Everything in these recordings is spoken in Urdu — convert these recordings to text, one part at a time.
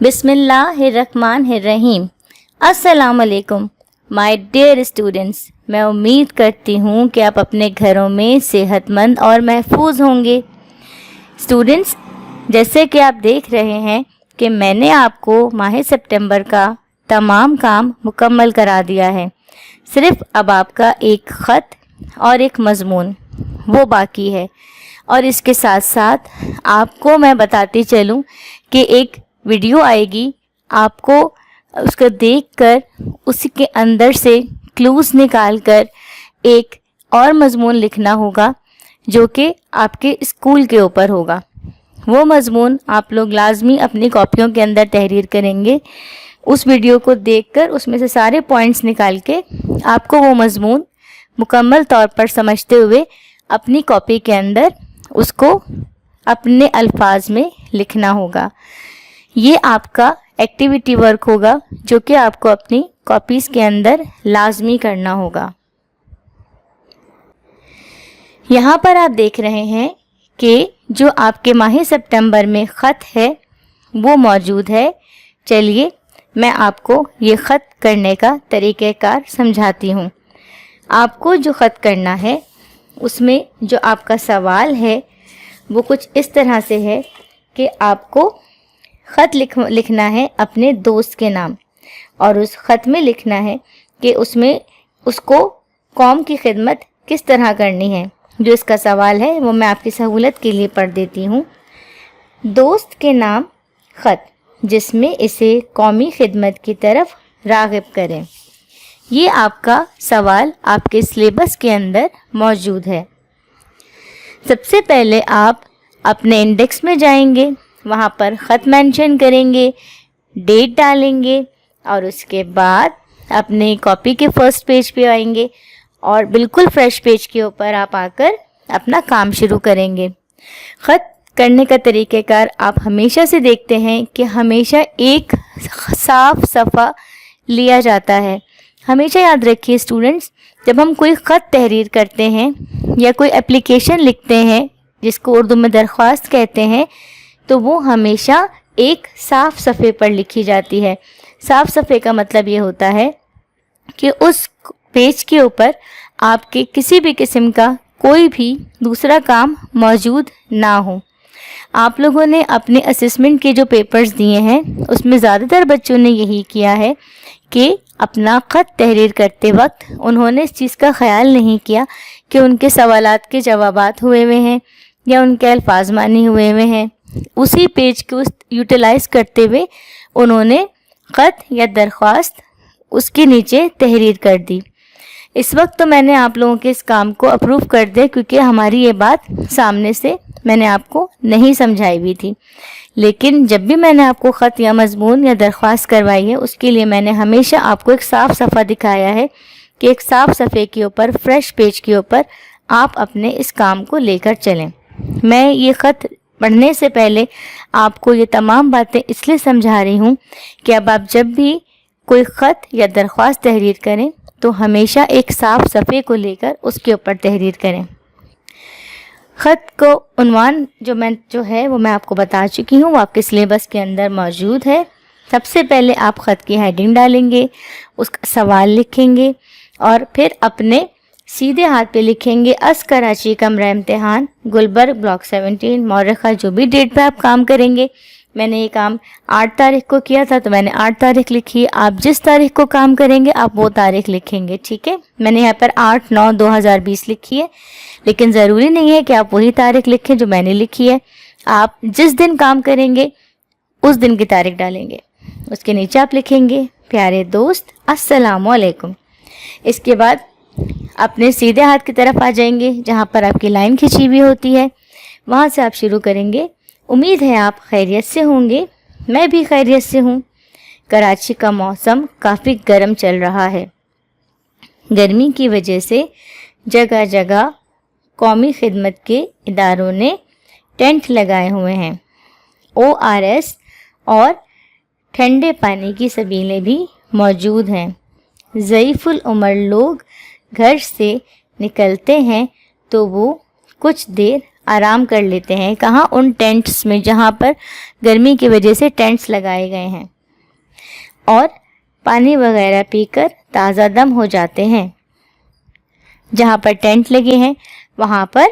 بسم اللہ الرحمن الرحیم۔ السلام علیکم مائی ڈیئر اسٹوڈنٹس، میں امید کرتی ہوں کہ آپ اپنے گھروں میں صحت مند اور محفوظ ہوں گے۔ اسٹوڈنٹس، جیسے کہ آپ دیکھ رہے ہیں کہ میں نے آپ کو ماہ سپٹمبر کا تمام کام مکمل کرا دیا ہے، صرف اب آپ کا ایک خط اور ایک مضمون وہ باقی ہے۔ اور اس کے ساتھ ساتھ آپ کو میں بتاتی چلوں کہ ایک ویڈیو آئے گی، آپ کو اس کو دیکھ کر اسی کے اندر سے کلوز نکال کر ایک اور مضمون لکھنا ہوگا جو کہ آپ کے اسکول کے اوپر ہوگا۔ وہ مضمون آپ لوگ لازمی اپنی کاپیوں کے اندر تحریر کریں گے۔ اس ویڈیو کو دیکھ کر اس میں سے سارے پوائنٹس نکال کے آپ کو وہ مضمون مکمل طور پر سمجھتے ہوئے اپنی کاپی کے اندر اس کو اپنے الفاظ میں لکھنا ہوگا۔ یہ آپ کا ایکٹیویٹی ورک ہوگا جو کہ آپ کو اپنی کاپیز کے اندر لازمی کرنا ہوگا۔ یہاں پر آپ دیکھ رہے ہیں کہ جو آپ کے ماہ سپٹمبر میں خط ہے وہ موجود ہے۔ چلیے میں آپ کو یہ خط کرنے کا طریقہ کار سمجھاتی ہوں۔ آپ کو جو خط کرنا ہے اس میں جو آپ کا سوال ہے وہ کچھ اس طرح سے ہے کہ آپ کو خط لکھنا ہے اپنے دوست کے نام، اور اس خط میں لکھنا ہے کہ اس میں اس کو قوم کی خدمت کس طرح کرنی ہے۔ جو اس کا سوال ہے وہ میں آپ کی سہولت کے لیے پڑھ دیتی ہوں۔ دوست کے نام خط جس میں اسے قومی خدمت کی طرف راغب کریں۔ یہ آپ کا سوال آپ کے سلیبس کے اندر موجود ہے۔ سب سے پہلے آپ اپنے انڈیکس میں جائیں گے، وہاں پر خط مینشن کریں گے، ڈیٹ ڈالیں گے، اور اس کے بعد اپنے کاپی کے فرسٹ پیج پہ آئیں گے اور بالکل فریش پیج کے اوپر آپ آ کر اپنا کام شروع کریں گے۔ خط کرنے کا طریقہ کار آپ ہمیشہ سے دیکھتے ہیں کہ ہمیشہ ایک صاف صفحہ لیا جاتا ہے۔ ہمیشہ یاد رکھیے اسٹوڈنٹس، جب ہم کوئی خط تحریر کرتے ہیں یا کوئی اپلیکیشن لکھتے ہیں جس کو اردو میں درخواست کہتے ہیں، تو وہ ہمیشہ ایک صاف صفحے پر لکھی جاتی ہے۔ صاف صفحے کا مطلب یہ ہوتا ہے کہ اس پیج کے اوپر آپ کے کسی بھی قسم کا کوئی بھی دوسرا کام موجود نہ ہو۔ آپ لوگوں نے اپنے اسسمنٹ کے جو پیپرز دیے ہیں اس میں زیادہ تر بچوں نے یہی کیا ہے کہ اپنا خط تحریر کرتے وقت انہوں نے اس چیز کا خیال نہیں کیا کہ ان کے سوالات کے جوابات ہوئے ہوئے ہیں یا ان کے الفاظ معنی ہوئے ہوئے ہیں۔ اسی پیج کو یوٹیلائز کرتے ہوئے انہوں نے خط یا درخواست اس کے نیچے تحریر کر دی۔ اس وقت تو میں نے آپ لوگوں کے اس کام کو اپروو کر دیا کیونکہ ہماری یہ بات سامنے سے میں نے آپ کو نہیں سمجھائی ہوئی تھی، لیکن جب بھی میں نے آپ کو خط یا مضمون یا درخواست کروائی ہے اس کے لیے میں نے ہمیشہ آپ کو ایک صاف صفحہ دکھایا ہے کہ ایک صاف صفحے کے اوپر فریش پیج کے اوپر آپ اپنے اس کام کو لے کر چلیں۔ میں یہ خط پڑھنے سے پہلے آپ کو یہ تمام باتیں اس لیے سمجھا رہی ہوں کہ اب آپ جب بھی کوئی خط یا درخواست تحریر کریں تو ہمیشہ ایک صاف صفحے کو لے کر اس کے اوپر تحریر کریں۔ خط کو عنوان جو ہے وہ میں آپ کو بتا چکی ہوں، وہ آپ کے سلیبس کے اندر موجود ہے۔ سب سے پہلے آپ خط کی ہیڈنگ ڈالیں گے، اس کا سوال لکھیں گے اور پھر اپنے سیدھے ہاتھ پہ لکھیں گے اس کراچی کمرہ امتحان گلبرگ بلاک 17 مورخہ، جو بھی ڈیٹ پہ آپ کام کریں گے۔ میں نے یہ کام 8 تاریخ کو کیا تھا تو میں نے 8 تاریخ لکھی ہے۔ آپ جس تاریخ کو کام کریں گے آپ وہ تاریخ لکھیں گے، ٹھیک ہے؟ میں نے یہاں پر 8/9/2020 لکھی ہے، لیکن ضروری نہیں ہے کہ آپ وہی تاریخ لکھیں جو میں نے لکھی ہے۔ آپ جس دن کام کریں گے اس دن کی تاریخ ڈالیں گے۔ اس کے نیچے آپ لکھیں گے پیارے دوست السلام علیکم۔ اس کے بعد اپنے سیدھے ہاتھ کی طرف آ جائیں گے جہاں پر آپ کی لائن کھینچی ہوئی ہوتی ہے، وہاں سے آپ شروع کریں گے۔ امید ہے آپ خیریت سے ہوں گے، میں بھی خیریت سے ہوں۔ کراچی کا موسم کافی گرم چل رہا ہے۔ گرمی کی وجہ سے جگہ جگہ قومی خدمت کے اداروں نے ٹینٹ لگائے ہوئے ہیں۔ ORS اور ٹھنڈے پانی کی سبیلیں بھی موجود ہیں۔ ضعیف العمر لوگ گھر سے نکلتے ہیں تو وہ کچھ دیر آرام کر لیتے ہیں. کہاں؟ ان ٹینٹس میں جہاں پر گرمی کی وجہ سے ٹینٹس لگائے گئے ہیں, اور پانی وغیرہ پی کر تازہ دم ہو جاتے ہیں. جہاں پر ٹینٹ لگے ہیں وہاں پر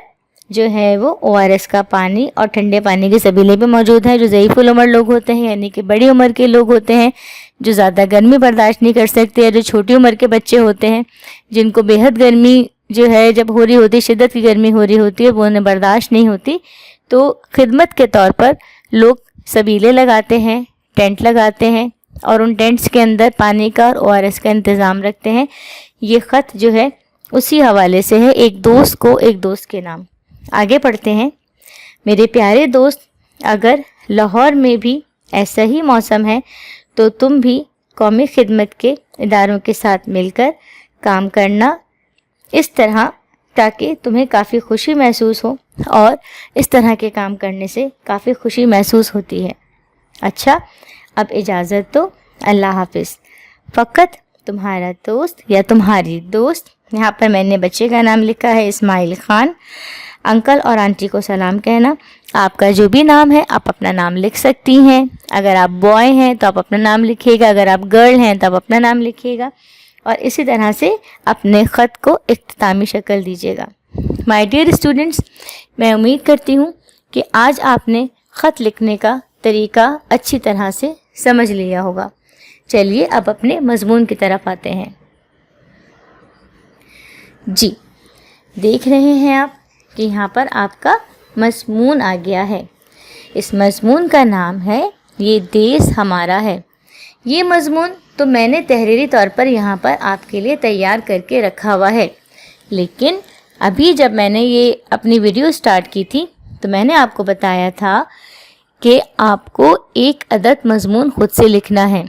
جو ہے وہ ORS کا پانی اور ٹھنڈے پانی کے سبیلے بھی موجود ہیں. جو ضعیف العمر لوگ ہوتے ہیں, یعنی کہ بڑی عمر کے لوگ ہوتے ہیں, جو زیادہ گرمی برداشت نہیں کر سکتے, یا جو چھوٹی عمر کے بچے ہوتے ہیں جن کو بے حد گرمی جو ہے جب ہو رہی ہوتی, شدت کی گرمی ہو رہی ہوتی ہے, وہ انہیں برداشت نہیں ہوتی, تو خدمت کے طور پر لوگ سبیلے لگاتے ہیں, ٹینٹ لگاتے ہیں, اور ان ٹینٹس کے اندر پانی کا اور ORS کا انتظام رکھتے ہیں. یہ خط جو ہے اسی حوالے سے ہے, ایک دوست کو ایک دوست کے نام. آگے پڑھتے ہیں. میرے پیارے دوست, اگر لاہور میں بھی ایسا ہی موسم ہے تو تم بھی قومی خدمت کے اداروں کے ساتھ مل کر کام کرنا, اس طرح تاکہ تمہیں کافی خوشی محسوس ہو, اور اس طرح کے کام کرنے سے کافی خوشی محسوس ہوتی ہے. اچھا, اب اجازت دو, اللہ حافظ. فقط تمہارا دوست یا تمہاری دوست. یہاں پر میں نے بچے کا نام لکھا ہے اسماعیل خان. انکل اور آنٹی کو سلام کہنا. آپ کا جو بھی نام ہے آپ اپنا نام لکھ سکتی ہیں. اگر آپ بوائے ہیں تو آپ اپنا نام لکھیے گا, اگر آپ گرل ہیں تو آپ اپنا نام لکھیے گا, اور اسی طرح سے اپنے خط کو اختتامی شکل دیجیے گا. مائی ڈیئر اسٹوڈنٹس, میں امید کرتی ہوں کہ آج آپ نے خط لکھنے کا طریقہ اچھی طرح سے سمجھ لیا ہوگا. چلیے اب اپنے مضمون کی طرف آتے ہیں. جی, دیکھ رہے ہیں آپ کہ یہاں پر آپ کا مضمون آ گیا ہے. اس مضمون کا نام ہے یہ دیس ہمارا ہے. یہ مضمون تو میں نے تحریری طور پر یہاں پر آپ کے لیے تیار کر کے رکھا ہوا ہے, لیکن ابھی جب میں نے یہ اپنی ویڈیو سٹارٹ کی تھی تو میں نے آپ کو بتایا تھا کہ آپ کو ایک عدد مضمون خود سے لکھنا ہے.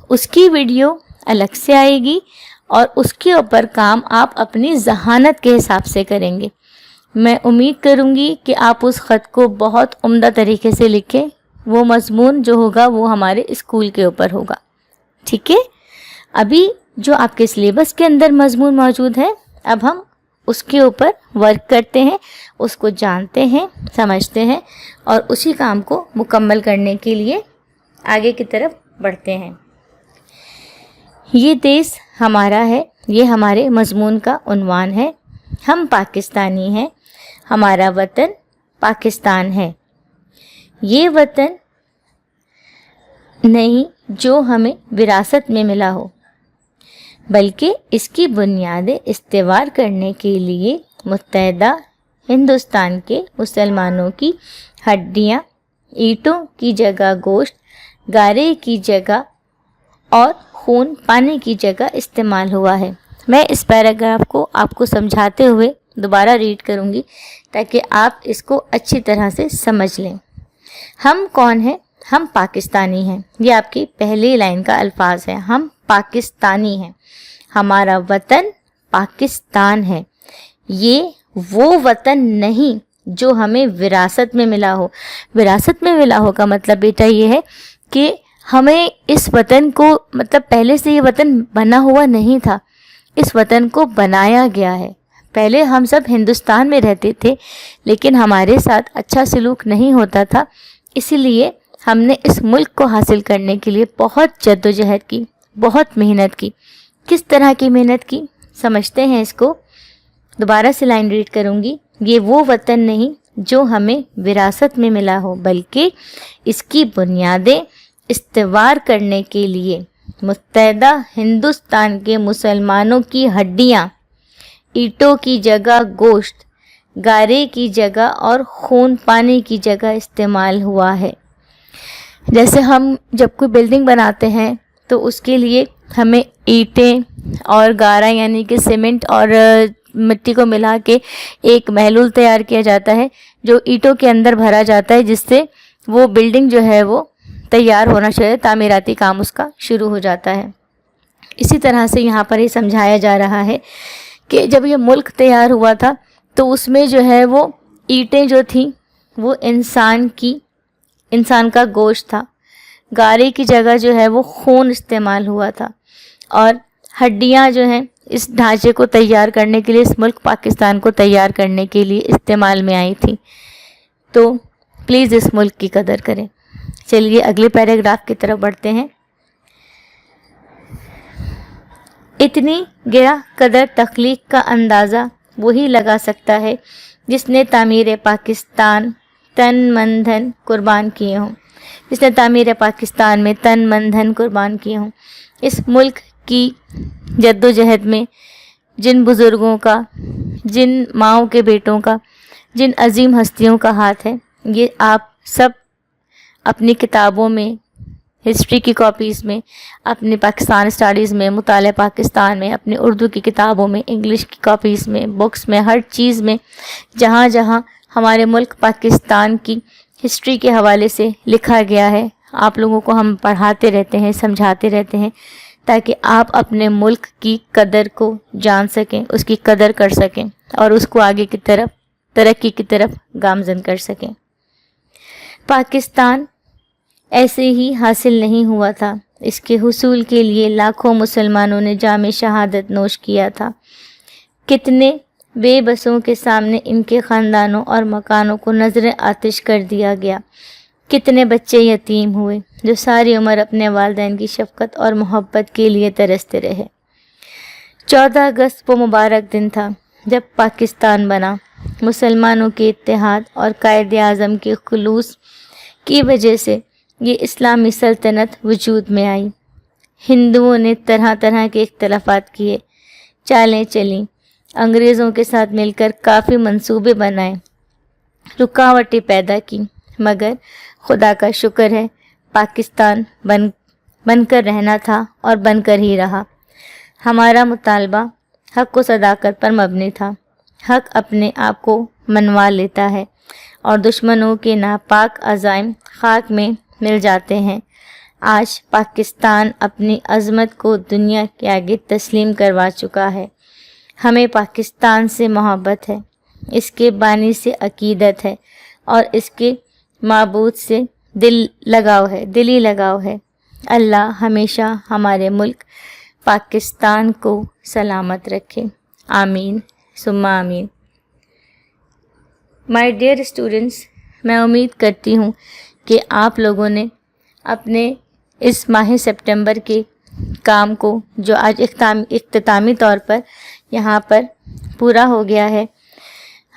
اس کی ویڈیو الگ سے آئے گی اور اس کے اوپر کام آپ اپنی ذہانت کے حساب سے کریں گے. میں امید کروں گی کہ آپ اس خط کو بہت عمدہ طریقے سے لکھیں. وہ مضمون جو ہوگا وہ ہمارے اسکول کے اوپر ہوگا. ٹھیک ہے, ابھی جو آپ کے سلیبس کے اندر مضمون موجود ہے, اب ہم اس کے اوپر ورک کرتے ہیں, اس کو جانتے ہیں, سمجھتے ہیں, اور اسی کام کو مکمل کرنے کے لیے آگے کی طرف بڑھتے ہیں. یہ دیس ہمارا ہے, یہ ہمارے مضمون کا عنوان ہے. ہم پاکستانی ہیں, ہمارا وطن پاکستان ہے. یہ وطن نہیں جو ہمیں وراثت میں ملا ہو, بلکہ اس کی بنیادیں استوار کرنے کے لیے متحدہ ہندوستان کے مسلمانوں کی ہڈیاں, اینٹوں کی جگہ گوشت, گارے کی جگہ اور خون پانی کی جگہ استعمال ہوا ہے. میں اس پیراگراف کو آپ کو سمجھاتے ہوئے دوبارہ ریڈ کروں گی تاکہ آپ اس کو اچھی طرح سے سمجھ لیں. ہم کون ہیں؟ ہم پاکستانی ہیں. یہ آپ کی پہلی لائن کا الفاظ ہے. ہم پاکستانی ہیں. ہمارا وطن پاکستان ہے. یہ وہ وطن نہیں جو ہمیں وراثت میں ملا ہو. وراثت میں ملا ہو کا مطلب بیٹا یہ ہے کہ ہمیں اس وطن کو, مطلب پہلے سے یہ وطن بنا ہوا نہیں تھا, اس وطن کو بنایا گیا ہے. پہلے ہم سب ہندوستان میں رہتے تھے لیکن ہمارے ساتھ اچھا سلوک نہیں ہوتا تھا, اسی لیے ہم نے اس ملک کو حاصل کرنے کے لیے بہت جدوجہد کی, بہت محنت کی. کس طرح کی محنت کی سمجھتے ہیں اس کو. دوبارہ سے لائن ریڈ کروں گی. یہ وہ وطن نہیں جو ہمیں وراثت میں ملا ہو, بلکہ اس کی بنیادیں استوار کرنے کے لیے متحدہ ہندوستان کے مسلمانوں کی ہڈیاں, اینٹوں کی جگہ گوشت, گارے کی جگہ اور خون پانی کی جگہ استعمال ہوا ہے. جیسے ہم جب کوئی بلڈنگ بناتے ہیں تو اس کے لیے ہمیں اینٹیں اور گارا یعنی کہ سیمنٹ اور مٹی کو ملا کے ایک محلول تیار کیا جاتا ہے جو اینٹوں کے اندر بھرا جاتا ہے, جس سے وہ بلڈنگ جو ہے وہ تیار ہونا چاہیے, تعمیراتی کام اس کا شروع ہو جاتا ہے. اسی طرح سے یہاں پر یہ سمجھایا جا رہا ہے کہ جب یہ ملک تیار ہوا تھا تو اس میں جو ہے وہ اینٹیں جو تھیں وہ انسان کا گوشت تھا, گارے کی جگہ جو ہے وہ خون استعمال ہوا تھا, اور ہڈیاں جو ہیں اس ڈھانچے کو تیار کرنے کے لیے، اس ملک پاکستان کو تیار کرنے کے لیے استعمال میں آئی تھی. تو پلیز اس ملک کی قدر کریں. چلیے اگلے پیراگراف کی طرف بڑھتے ہیں. اتنی گرہ قدر تخلیق کا اندازہ وہی لگا سکتا ہے جس نے تعمیر پاکستان تن من دھن قربان کیے ہوں، جس نے تعمیر پاکستان میں تن من دھن قربان کیے ہوں. اس ملک کی جد و جہد میں جن بزرگوں کا، جن ماؤں کے بیٹوں کا، جن عظیم ہستیوں کا ہاتھ ہے، یہ آپ سب اپنی کتابوں میں، ہسٹری کی کاپیز میں، اپنی پاکستان اسٹڈیز میں، مطالعہ پاکستان میں، اپنے اردو کی کتابوں میں، انگلش کی کاپیز میں، بکس میں، ہر چیز میں جہاں جہاں ہمارے ملک پاکستان کی ہسٹری کے حوالے سے لکھا گیا ہے، آپ لوگوں کو ہم پڑھاتے رہتے ہیں، سمجھاتے رہتے ہیں، تاکہ آپ اپنے ملک کی قدر کو جان سکیں، اس کی قدر کر سکیں اور اس کو آگے کی طرف، ترقی کی طرف گامزن کر سکیں. پاکستان ایسے ہی حاصل نہیں ہوا تھا. اس کے حصول کے لیے لاکھوں مسلمانوں نے جام شہادت نوش کیا تھا. کتنے بے بسوں کے سامنے ان کے خاندانوں اور مکانوں کو نظر آتش کر دیا گیا. کتنے بچے یتیم ہوئے جو ساری عمر اپنے والدین کی شفقت اور محبت کے لیے ترستے رہے. 14 اگست وہ مبارک دن تھا جب پاکستان بنا. مسلمانوں کے اتحاد اور قائد اعظم کے خلوص کی وجہ سے یہ اسلامی سلطنت وجود میں آئی. ہندوؤں نے طرح طرح کے اختلافات کیے، چالیں چلیں، انگریزوں کے ساتھ مل کر کافی منصوبے بنائے، رکاوٹیں پیدا کی، مگر خدا کا شکر ہے پاکستان بن کر رہنا تھا اور بن کر ہی رہا. ہمارا مطالبہ حق و صداقت پر مبنی تھا. حق اپنے آپ کو منوا لیتا ہے اور دشمنوں کے ناپاک عزائم خاک میں مل جاتے ہیں. آج پاکستان اپنی عظمت کو دنیا کے آگے تسلیم کروا چکا ہے. ہمیں پاکستان سے محبت ہے، اس کے بانی سے عقیدت ہے اور اس کے معبود سے دلی لگاؤ ہے. اللہ ہمیشہ ہمارے ملک پاکستان کو سلامت رکھے. آمین ثم آمین. مائی ڈیئر اسٹوڈنٹس، میں امید کرتی ہوں کہ آپ لوگوں نے اپنے اس ماہ سپٹمبر کے کام کو، جو آج اختتامی طور پر یہاں پر پورا ہو گیا ہے،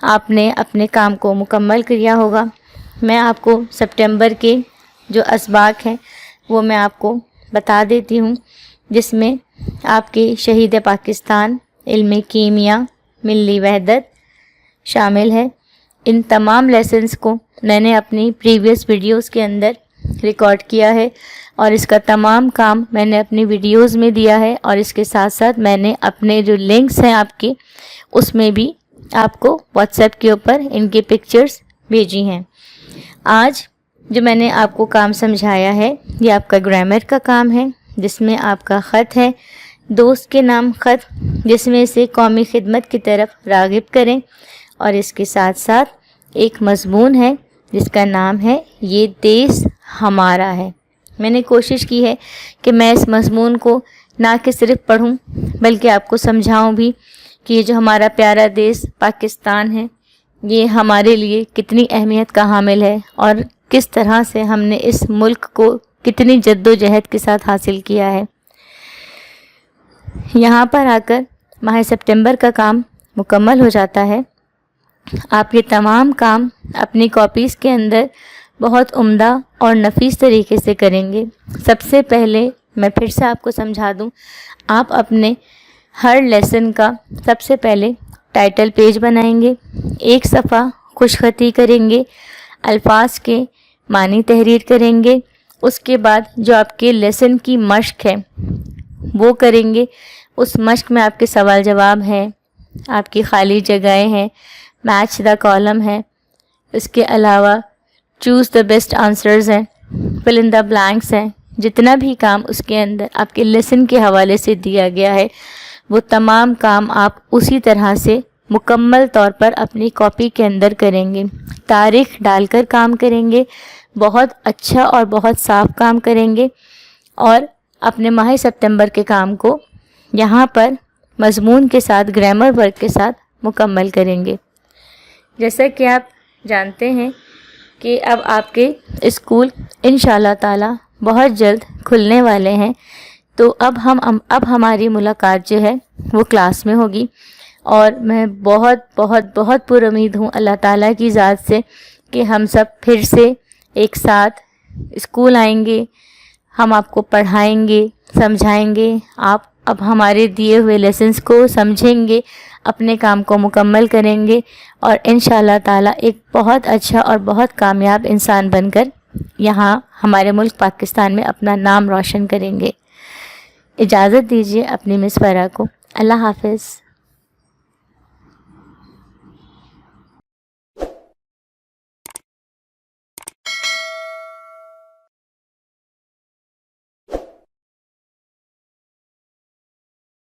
آپ نے اپنے کام کو مکمل کیا ہوگا. میں آپ کو سپٹمبر کے جو اسباق ہیں وہ میں آپ کو بتا دیتی ہوں، جس میں آپ کے شہید پاکستان، علم کیمیا، ملی وحدت شامل ہے. ان تمام لیسنز کو میں نے اپنی پریویس ویڈیوز کے اندر ریکارڈ کیا ہے اور اس کا تمام کام میں نے اپنی ویڈیوز میں دیا ہے، اور اس کے ساتھ ساتھ میں نے اپنے جو لنکس ہیں آپ کے، اس میں بھی آپ کو واٹس ایپ کے اوپر ان کے پکچرز بھیجی ہیں. آج جو میں نے آپ کو کام سمجھایا ہے یہ آپ کا گرامر کا کام ہے، جس میں آپ کا خط ہے دوست کے نام خط، جس میں سے قومی خدمت کی طرف راغب کریں، اور اس کے ساتھ ساتھ ایک مضمون ہے جس کا نام ہے یہ دیس ہمارا ہے. میں نے کوشش کی ہے کہ میں اس مضمون کو نہ کہ صرف پڑھوں بلکہ آپ کو سمجھاؤں بھی کہ یہ جو ہمارا پیارا دیس پاکستان ہے یہ ہمارے لیے کتنی اہمیت کا حامل ہے اور کس طرح سے ہم نے اس ملک کو کتنی جد و جہد کے ساتھ حاصل کیا ہے. یہاں پر آ کر ماہ سپٹمبر کا کام مکمل ہو جاتا ہے. آپ یہ تمام کام اپنی کاپیز کے اندر بہت عمدہ اور نفیس طریقے سے کریں گے. سب سے پہلے میں پھر سے آپ کو سمجھا دوں، آپ اپنے ہر لیسن کا سب سے پہلے ٹائٹل پیج بنائیں گے، ایک صفحہ خوش خطی کریں گے، الفاظ کے معنی تحریر کریں گے. اس کے بعد جو آپ کے لیسن کی مشق ہے وہ کریں گے. اس مشق میں آپ کے سوال جواب ہیں، آپ کی خالی جگہیں ہیں، میچ دا کالم ہے، اس کے علاوہ چوز دا بیسٹ آنسرز ہیں، فل ان دا بلینکس ہیں. جتنا بھی کام اس کے اندر آپ کے لیسن کے حوالے سے دیا گیا ہے وہ تمام کام آپ اسی طرح سے مکمل طور پر اپنی کاپی کے اندر کریں گے. تاریخ ڈال کر کام کریں گے، بہت اچھا اور بہت صاف کام کریں گے، اور اپنے ماہ سپتمبر کے کام کو یہاں پر مضمون کے ساتھ گرامر ورک کے ساتھ مکمل کریں گے۔ جیسا کہ آپ جانتے ہیں کہ اب آپ کے اسکول انشاءاللہ تعالی بہت جلد کھلنے والے ہیں، تو اب ہماری ملاقات جو ہے وہ کلاس میں ہوگی، اور میں بہت بہت بہت پر امید ہوں اللہ تعالیٰ کی ذات سے کہ ہم سب پھر سے ایک ساتھ اسکول آئیں گے، ہم آپ کو پڑھائیں گے، سمجھائیں گے، آپ اب ہمارے دیے ہوئے لیسنس کو سمجھیں گے، اپنے کام کو مکمل کریں گے، اور انشاءاللہ تعالیٰ ایک بہت اچھا اور بہت کامیاب انسان بن کر یہاں ہمارے ملک پاکستان میں اپنا نام روشن کریں گے۔ اجازت دیجیے اپنی مس فرح کو۔ اللہ حافظ۔